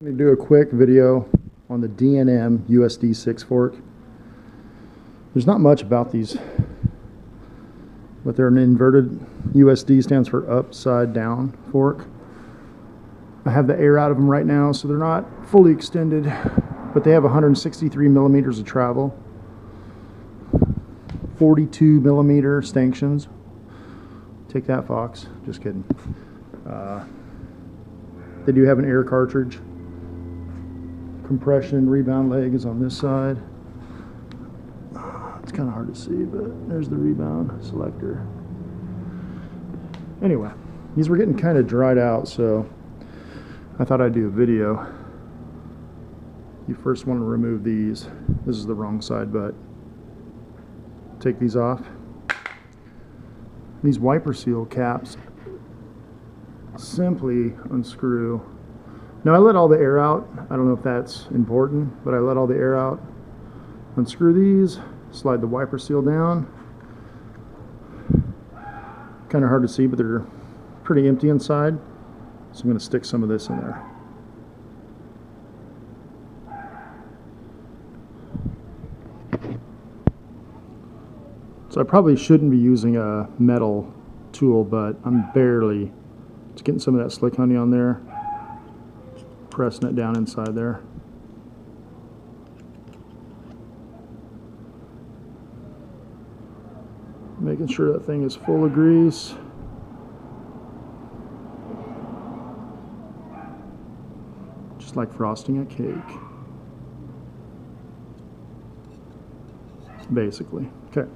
I'm going to do a quick video on the D&M USD 6 fork. There's not much about these, but they're an inverted USD, stands for upside down fork. I have the air out of them right now, so they're not fully extended, but they have 163 millimeters of travel, 42 millimeter stanchions. Take that, Fox. Just kidding. They do have an air cartridge. Compression rebound leg is on this side. It's kind of hard to see, but there's the rebound selector. Anyway, these were getting kind of dried out, so I thought I'd do a video. You first want to remove these. This is the wrong side, but take these off. These wiper seal caps simply unscrew. Now I let all the air out. I don't know if that's important, but I let all the air out. Unscrew these, slide the wiper seal down. Kind of hard to see, but they're pretty empty inside. So I'm going to stick some of this in there. So I probably shouldn't be using a metal tool, but I'm barely just getting some of that slick honey on there. Pressing it down inside there. Making sure that thing is full of grease. Just like frosting a cake. Basically. Okay.